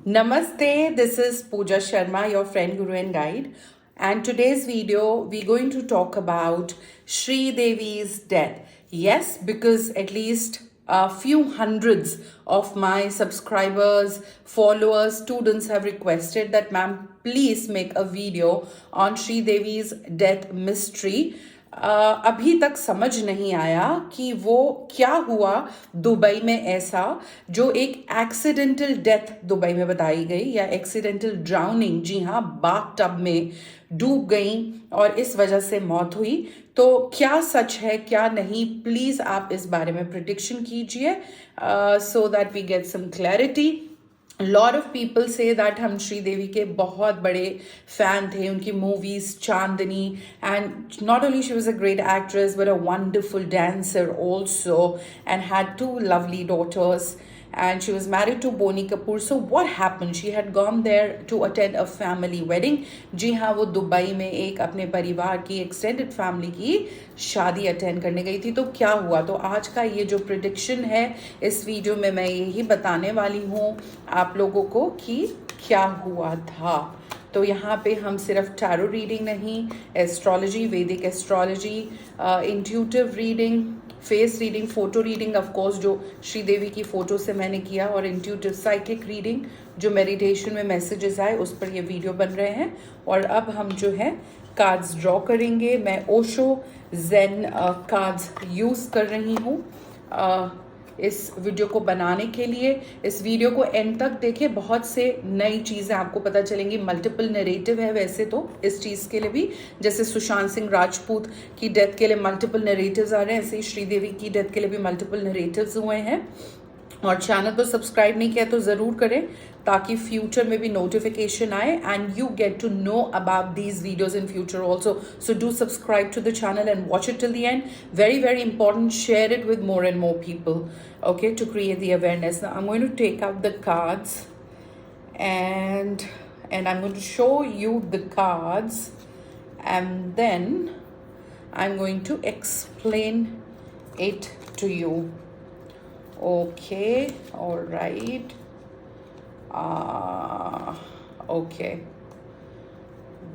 Namaste, this is Poojaa Sharma, your friend, guru, and guide. And today's video, we're going to talk about Sri Devi's death. Yes, because at least a few hundreds of my subscribers, followers, students have requested that, ma'am, please make a video on Sri Devi's death mystery. अभी तक समझ नहीं आया कि वो क्या हुआ Dubai में ऐसा जो एक एक्सीडेंटल डेथ दुबई में बताई गई या एक्सीडेंटल ड्राउनिंग, जी हाँ, बाथ टब में डूब गई और इस वजह से मौत हुई। तो क्या सच है क्या नहीं, प्लीज़ आप इस बारे में प्रिडिक्शन कीजिए so that we get some clarity. Lot of people से दैट हम श्री देवी के बहुत बड़े फैन थे, उनकी movies Chandni, and not only she was a great actress but a wonderful dancer also and had two lovely daughters and she was married to Boni Kapoor. So what happened? She had gone there to attend a family wedding. जी हाँ, वो Dubai में एक अपने परिवार की extended family की शादी attend करने गई थी। तो क्या हुआ? तो आज का ये जो प्रिडिक्शन है इस वीडियो में मैं यही बताने वाली हूँ आप लोगों को कि क्या हुआ था। तो यहाँ पे हम सिर्फ टैरो रीडिंग नहीं, एस्ट्रोलॉजी, वैदिक astrology, intuitive reading, face reading, photo reading of course जो श्रीदेवी की फ़ोटो से मैंने किया, और इंट्यूटिव साइकिक रीडिंग जो मेडिटेशन में मैसेजेस आए उस पर ये वीडियो बन रहे हैं। और अब हम जो है कार्ड्स ड्रॉ करेंगे। मैं ओशो जेन कार्ड्स यूज़ कर रही हूँ इस वीडियो को बनाने के लिए। इस वीडियो को एंड तक देखें, बहुत से नई चीज़ें आपको पता चलेंगी। मल्टीपल नरेटिव है वैसे तो इस चीज़ के लिए भी, जैसे सुशांत सिंह राजपूत की डेथ के लिए मल्टीपल नरेटिव्स आ रहे हैं, ऐसे ही श्रीदेवी की डेथ के लिए भी मल्टीपल नरेटिव्स हुए हैं। और चैनल को सब्सक्राइब नहीं किया तो ज़रूर करें ताकि फ्यूचर में भी नोटिफिकेशन आए and you get to know about these videos in future also. So do subscribe to the channel and watch it till the end. Very very important, share it with more and more people, okay, to create the awareness. Now I'm going to take out the cards and I'm going to show you the cards and then I'm going to explain it to you. Okay, all right. Okay,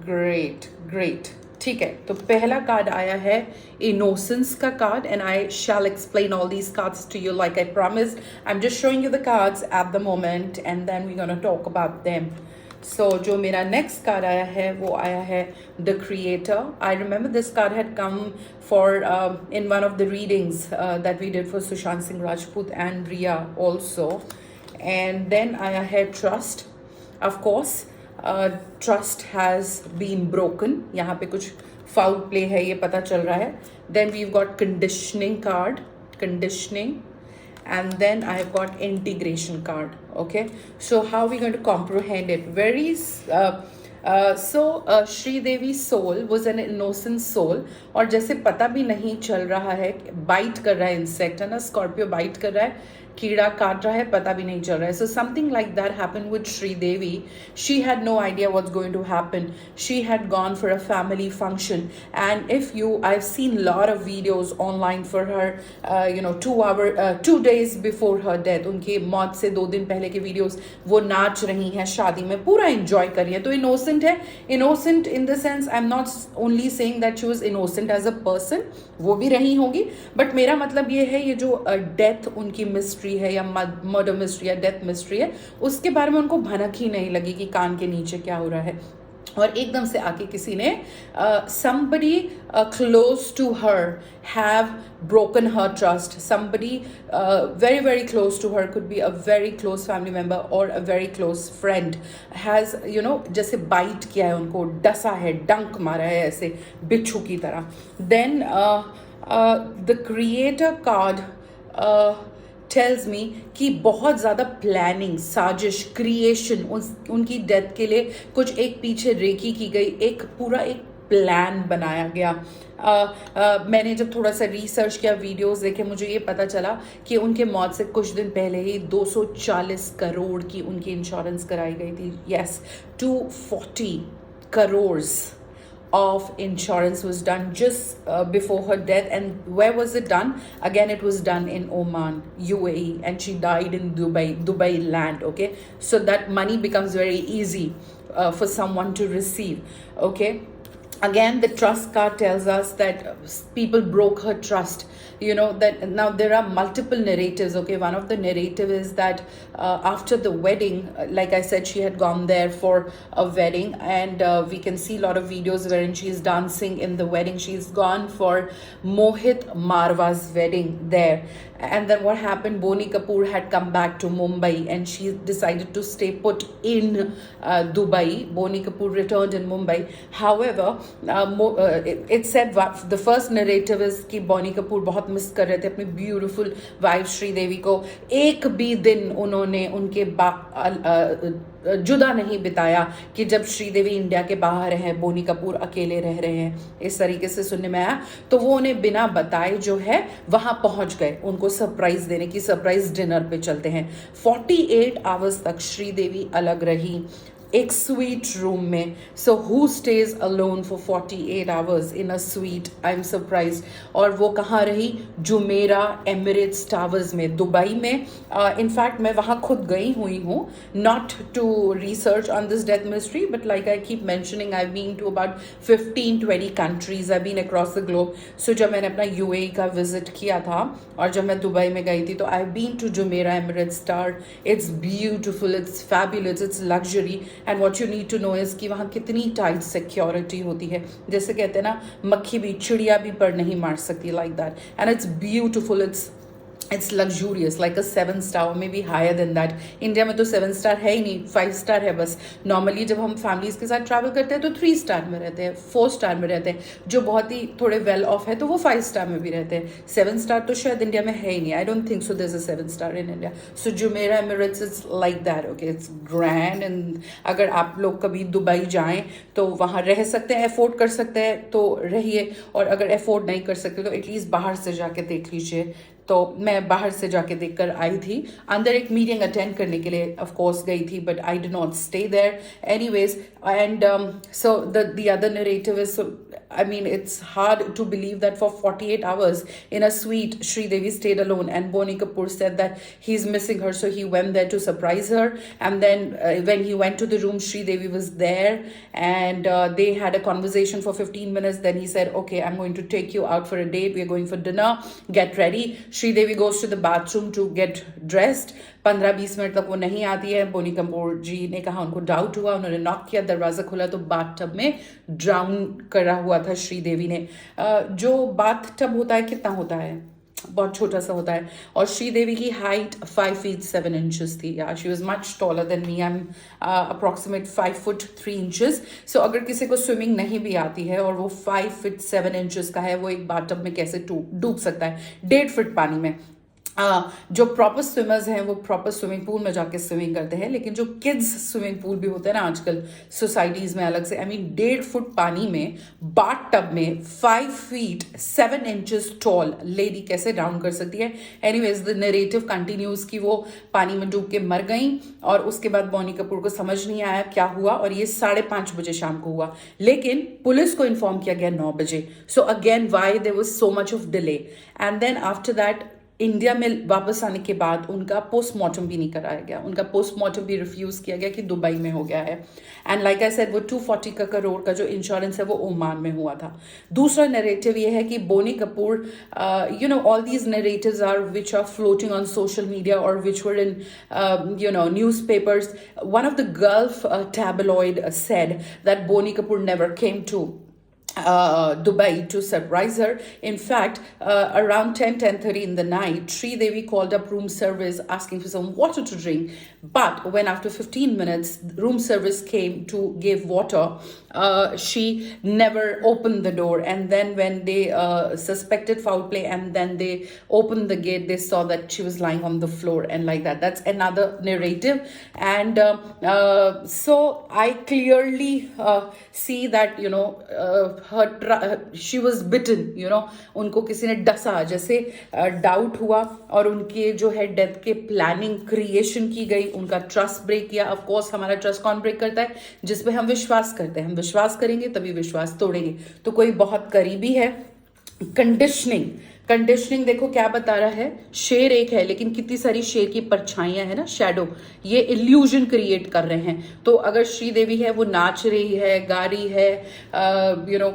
great. ठीक है, तो पहला card आया है innocence का card and I shall explain all these cards to you like I promised. I am just showing you the cards at the moment and then we gonna talk about them. So जो मेरा next card आया है वो आया है the creator. I remember this card had come for in one of the readings that we did for Sushant Singh Rajput and Rhea also. And then आया है trust. Of course trust has been broken, यहाँ पे कुछ फाउल प्ले है ये पता चल रहा है। Then we've got conditioning card, conditioning, and then I have got integration card. Okay, so how we going to comprehend it? Sri Devi's soul was an innocent soul, और जैसे पता भी नहीं चल रहा है, बाइट कर रहा है इंसेक्ट है ना, स्कॉर्पियो बाइट कर रहा है, कीड़ा काट रहा है, पता भी नहीं चल रहा है। So something like that happened with Sri Devi. She had no idea what's going to happen. She had gone for a family function, and if you, I've seen a lot of videos online for her, 2 days before her death, उनकी मौत से 2 दिन पहले के videos, वो नाच रही हैं शादी में, पूरा एंजॉय कर रही है। तो इनोसेंट है, innocent in the sense I am not only saying that she was innocent as a person, वो भी रही होंगी, बट मेरा मतलब ये है ये जो डेथ उनकी मिस्ट्री है या मर्डर मिस्ट्री या डेथ मिस्ट्री है, उसके बारे में उनको भनक ही नहीं लगी कि कान के नीचे क्या हो रहा है। और एकदम से आके किसी ने somebody close to her have broken her trust. Somebody very very close to her, could be a very close family member or a very close friend, has जैसे बाइट किया है, उनको डसा है, डंक मारा है ऐसे बिच्छू की तरह। Then the creator card tells me कि बहुत ज़्यादा प्लानिंग, साजिश, क्रिएशन, उनकी डेथ के लिए कुछ एक पीछे रेकी की गई, एक पूरा एक प्लान बनाया गया। मैंने जब थोड़ा सा रिसर्च किया, वीडियोस देखे, मुझे ये पता चला कि उनके मौत से कुछ दिन पहले ही 240 करोड़ की उनकी इंश्योरेंस कराई गई थी। Yes, 240 crore of insurance was done just before her death. And where was it done? Again, it was done in Oman, UAE, and she died in Dubai land. Okay, so that money becomes very easy for someone to receive. Okay, again, the trust card tells us that people broke her trust. You know that now there are multiple narratives. Okay, one of the narrative is that after the wedding, like I said, she had gone there for a wedding, and we can see a lot of videos wherein she is dancing in the wedding. She's gone for Mohit Marwa's wedding there. And then what happened? Boni Kapoor had come back to Mumbai, and she decided to stay put in Dubai. Boni Kapoor returned in Mumbai. However, it said the first narrative is कि Boni Kapoor बहुत miss कर रहे थे अपनी beautiful wife Shri देवी को. एक भी दिन उन्होंने उनके जुदा नहीं बिताया कि जब श्रीदेवी इंडिया के बाहर हैं, बोनी कपूर अकेले रह रहे हैं, इस तरीके से सुनने में आया. तो वो उन्हें बिना बताए जो है वहां पहुंच गए उनको सरप्राइज देने की. सरप्राइज डिनर पे चलते हैं. 48 आवर्स तक श्रीदेवी अलग रही एक स्वीट रूम में. So who stayed alone for 48 hours in a suite? I am surprise. और वो कहाँ रही? जुमेरा एमिरेट्स टावर्स में, दुबई में. इनफैक्ट मैं वहाँ खुद गई हुई हूँ, not to research on this death mystery, but like I keep mentioning, I been to about 15-20 countries, I been across the globe. So जब मैंने अपना यूएई का विजिट किया था और जब मैं दुबई में गई थी, तो I been to Jumeirah Emirates Tower. It's beautiful, it's fabulous, it's luxury. And what you need to know is कि वहाँ कितनी टाइट सिक्योरिटी होती है. जैसे कहते हैं ना, मक्खी भी चिड़िया भी पर नहीं मार सकती, like that. And it's beautiful, it's luxurious, like a 7 star or maybe higher than that. India में तो 7 स्टार है ही नहीं, 5 स्टार है बस. नॉर्मली जब हम फैमिलीज के साथ ट्रैवल करते हैं तो 3 स्टार में रहते हैं, 4 स्टार में रहते हैं. जो बहुत ही थोड़े वेल ऑफ है तो वो 5 स्टार में भी रहते हैं. 7 स्टार तो शायद इंडिया में है ही नहीं. I don't think so there is a 7 star in India. So Jumeirah Emirates is like that. Okay, it's grand. And अगर आप लोग कभी दुबई जाएं तो वहाँ रह सकते हैं, अफोर्ड कर सकते हैं तो रहिए, और अगर अफोर्ड नहीं कर सकते तो एटलीस्ट बाहर से जाके देख लीजिए. तो मैं बाहर से जाके देखकर आई थी. अंदर एक मीटिंग अटेंड करने के लिए ऑफ कोर्स गई थी, but I did not stay there anyways. And so the other narrative is, I mean, it's hard to believe that for 48 hours in a suite, Sri Devi stayed alone, and Boni Kapoor said that he's missing her, so he went there to surprise her. And then when he went to the room, Sri Devi was there, and they had a conversation for 15 minutes. Then he said, okay, I'm going to take you out for a date. We're going for dinner. Get ready. Sri Devi goes to the bathroom to get dressed. 15-20 minute तक वो नहीं आती है. बोनी कपूर जी ने कहा, उनको doubt हुआ, उन्होंने नॉक किया, दरवाज़ा खुला तो बाथटब में ड्राउन करा हुआ था श्रीदेवी ने. जो बाथटब होता है कितना होता है? बहुत छोटा सा होता है. और श्रीदेवी की हाइट 5 feet 7 inches थी. या she was much taller than me. I am approximate 5 foot 3 inches. सो अगर किसी को स्विमिंग नहीं भी आती है और वो 5 feet 7 inches का है, वो एक बाथटब में कैसे डूब सकता है 1.5 feet पानी में? जो प्रॉपर स्विमर्स हैं वो प्रॉपर स्विमिंग पूल में जाके स्विमिंग करते हैं, लेकिन जो किड्स स्विमिंग पूल भी होते हैं ना आजकल सोसाइटीज़ में अलग से, आई मीन 1.5 फुट पानी में बाथ टब में 5 feet 7 inches टॉल लेडी कैसे डाउन कर सकती है? एनीवेज द नरेटिव कंटिन्यूज कि वो पानी में डूब के मर गई, और उसके बाद बॉनी कपूर को समझ नहीं आया क्या हुआ, और ये 5:30 बजे शाम को हुआ. लेकिन पुलिस को इन्फॉर्म किया गया 9 बजे. So again why there was so much of delay. And then after that India में वापस आने के बाद उनका पोस्टमार्टम भी नहीं कराया गया. उनका पोस्टमार्टम भी रिफ्यूज किया गया कि दुबई में हो गया है. एंड लाइक आई सेड, वो 240 करोड़ का जो इंश्योरेंस है वो ओमान में हुआ था. दूसरा नरेटिव ये है कि Boney Kapoor, you know, all these narratives are which are floating on social media और which were in newspapers. One of the gulf tabloid said that Boni Kapoor never came to Dubai to surprise her. In fact, around 10:30 in the night, Sri Devi called up room service asking for some water to drink. But when after 15 minutes room service came to give water, she never opened the door. And then when they suspected foul play, and then they opened the gate, they saw that she was lying on the floor, and like that. That's another narrative. And so I clearly see that, she was beaten, उनको किसी ने डसा जैसे doubt हुआ, और उनके जो है death के प्लानिंग क्रिएशन की गई, उनका ट्रस्ट ब्रेक किया। ऑफ कोर्स हमारा ट्रस्ट कौन ब्रेक करता है? जिस पे हम विश्वास करते हैं। हम विश्वास करेंगे तभी विश्वास तोड़ेंगे। तो कोई बहुत करीबी है। कंडीशनिंग, कंडीशनिंग देखो क्या बता रहा है। शेर एक है लेकिन कितनी सारी शेर की परछाइयां है ना, शैडो, ये इल्यूजन क्रिएट कर रहे हैं। तो अगर श्रीदेवी है वो नाच रही है, गा रही है,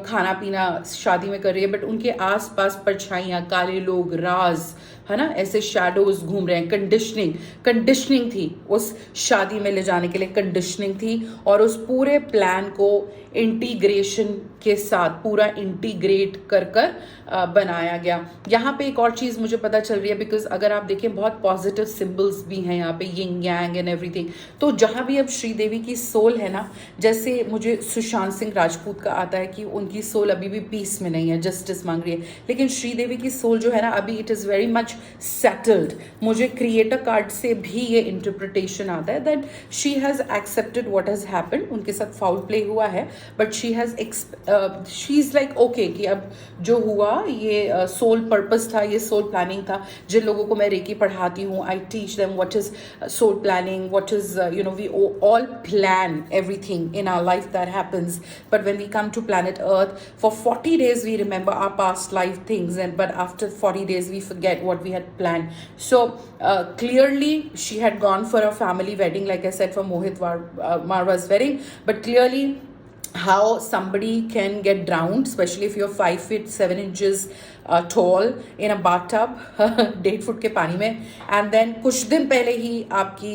खाना पीना शादी में कर रही है, बट उनके आसपास परछाइयां, काले लोग, राज, है ना, ऐसे शैडोज घूम रहे हैं। कंडीशनिंग, कंडीशनिंग थी उस शादी में ले जाने के लिए, कंडीशनिंग थी। और उस पूरे प्लान को इंटीग्रेशन के साथ पूरा इंटीग्रेट कर कर बनाया गया। यहाँ पे एक और चीज़ मुझे पता चल रही है, बिकॉज अगर आप देखें बहुत पॉजिटिव सिंबल्स भी हैं यहाँ पे, यिंग यांग एंड एवरीथिंग। तो जहाँ भी अब श्रीदेवी की सोल है ना, जैसे मुझे सुशांत सिंह राजपूत का आता है कि उनकी सोल अभी भी पीस में नहीं है, जस्टिस मांग रही है, लेकिन श्रीदेवी की सोल जो है ना अभी it is very much settled. मुझे क्रिएटर कार्ड से भी ये इंटरप्रिटेशन आता है that she has accepted what has happened. उनके साथ फाउल प्ले हुआ है, but she is like okay कि अब जो हुआ ये सोल पर्पस था, ये सोल प्लानिंग था। जिन लोगों को मैं रेकी पढ़ाती हूँ, I teach them what is soul planning, what is we all plan everything in our life that happens, but when we come to planet earth for 40 days we remember our past life things, and but after 40 days we forget what we had planned. So clearly she had gone for a family wedding, like I said, for Mohit Marwa's wedding, but clearly how somebody can get drowned, especially if you're 5 feet 7 inches tall in a bathtub 1.5 foot के पानी में, and then कुछ दिन पहले ही आपकी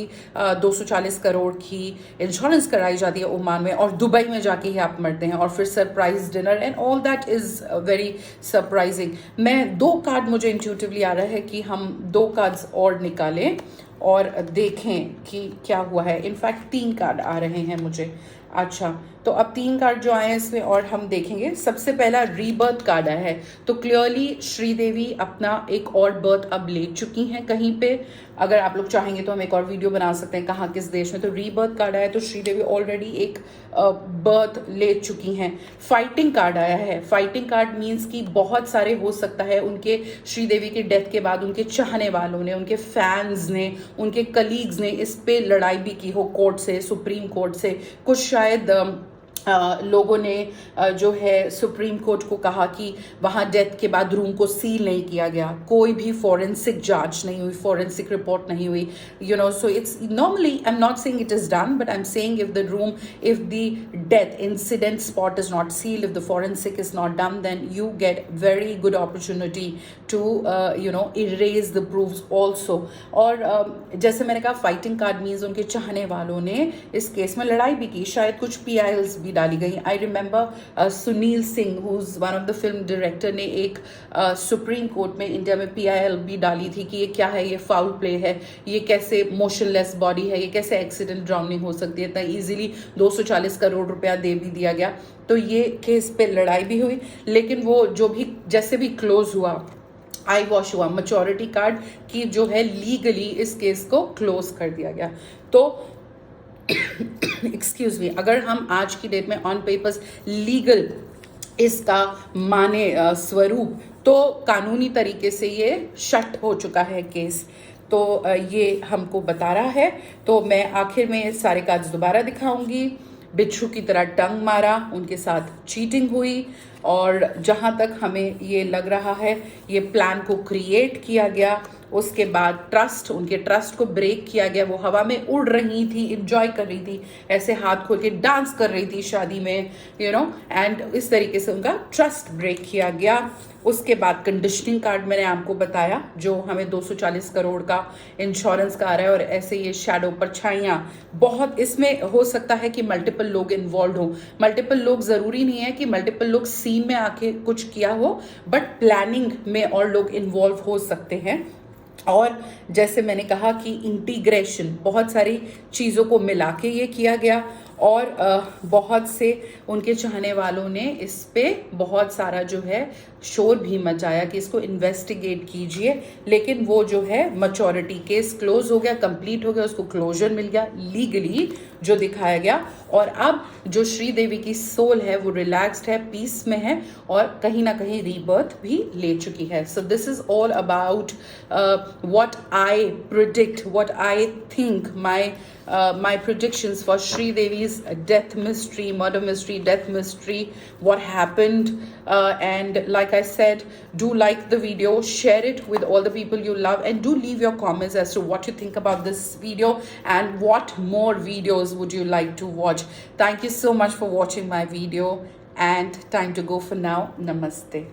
240 करोड़ की insurance कराई जाती है ओमान में, और दुबई में जाके ही आप मरते हैं, और फिर surprise dinner and all that is very surprising. मैं 2 कार्ड मुझे इंट्यूटिवली आ रहा है कि हम 2 कार्ड्स और निकालें और देखें कि क्या हुआ है। इनफैक्ट 3 कार्ड आ रहे हैं मुझे। अच्छा, तो अब 3 कार्ड जो आए हैं इसमें और हम देखेंगे। सबसे पहला रीबर्थ कार्ड आया है, तो क्लियरली श्रीदेवी अपना एक और बर्थ अब ले चुकी हैं कहीं पे। अगर आप लोग चाहेंगे तो हम एक और वीडियो बना सकते हैं कहाँ किस देश में। तो रीबर्थ कार्ड आया है, तो श्रीदेवी ऑलरेडी एक बर्थ ले चुकी हैं। फाइटिंग कार्ड आया है। फाइटिंग कार्ड मीन्स कि बहुत सारे हो सकता है उनके श्रीदेवी के डेथ के बाद उनके चाहने वालों ने, उनके फैंस ने, उनके कलीग्स ने इस पे लड़ाई भी की हो कोर्ट से, सुप्रीम कोर्ट से। कुछ शायद लोगों ने जो है सुप्रीम कोर्ट को कहा कि वहाँ डेथ के बाद रूम को सील नहीं किया गया, कोई भी फॉरेंसिक जांच नहीं हुई, फॉरेंसिक रिपोर्ट नहीं हुई, so it's normally, I am not saying it is done, but I am saying if the room, if the death incident spot is not sealed, if the forensic is not done, then you get very good opportunity to erase the proofs also. और जैसे मैंने कहा, fighting card means उनके चाहने वालों ने इस case में लड़ाई भी की, शायद कुछ PILs भी डाली गई। I remember Sunil Singh, who is one of the film director, ने एक सुप्रीम कोर्ट में इंडिया में PIL भी डाली थी कि ये क्या है, ये फाउल प्ले है, ये कैसे मोशनलेस बॉडी है, ये कैसे एक्सीडेंट ड्राउनिंग हो सकती है। इतना इजीली 240 करोड़ रुपया दे भी दिया गया। तो ये केस पे लड़ाई भी हुई, लेकिन वो जो भी जैसे भी क्लोज हुआ, आई वॉश हुआ, मैच्योरिटी कार्ड की जो है लीगली इस केस को क्लोज कर दिया गया। तो एक्सक्यूज मी, अगर हम आज की डेट में ऑन पेपर्स लीगल इसका माने स्वरूप, तो कानूनी तरीके से ये शट हो चुका है केस। तो ये हमको बता रहा है। तो मैं आखिर में सारे कार्ड्स दोबारा दिखाऊंगी। बिच्छू की तरह टंग मारा, उनके साथ चीटिंग हुई, और जहाँ तक हमें ये लग रहा है ये प्लान को क्रिएट किया गया। उसके बाद ट्रस्ट, उनके ट्रस्ट को ब्रेक किया गया। वो हवा में उड़ रही थी, इंजॉय कर रही थी, ऐसे हाथ खोल के डांस कर रही थी शादी में, एंड इस तरीके से उनका ट्रस्ट ब्रेक किया गया। उसके बाद कंडीशनिंग कार्ड मैंने आपको बताया, जो हमें 240 करोड़ का इंश्योरेंस का आ रहा है। और ऐसे ये शैडो परछाइयाँ बहुत, इसमें हो सकता है कि मल्टीपल लोग इन्वॉल्व हो। मल्टीपल लोग ज़रूरी नहीं है कि मल्टीपल लोग सीन में आके कुछ किया हो, बट प्लानिंग में और लोग इन्वॉल्व हो सकते हैं। और जैसे मैंने कहा कि इंटीग्रेशन, बहुत सारी चीज़ों को मिला के ये किया गया। और बहुत से उनके चाहने वालों ने इस पे बहुत सारा जो है शोर भी मचाया कि इसको इन्वेस्टिगेट कीजिए, लेकिन वो जो है मैच्योरिटी केस क्लोज हो गया, कंप्लीट हो गया, उसको क्लोजर मिल गया लीगली जो दिखाया गया। और अब जो श्रीदेवी की सोल है वो रिलैक्स्ड है, पीस में है और कहीं ना कहीं रीबर्थ भी ले चुकी है। So this is all about what I predict, what I think, my predictions for Sri Devi's death mystery, murder mystery, death mystery, what happened. And like I said, do like the video, share it with all the people you love, and do leave your comments as to what you think about this video and what more videos would you like to watch. Thank you so much for watching my video, and time to go for now. Namaste.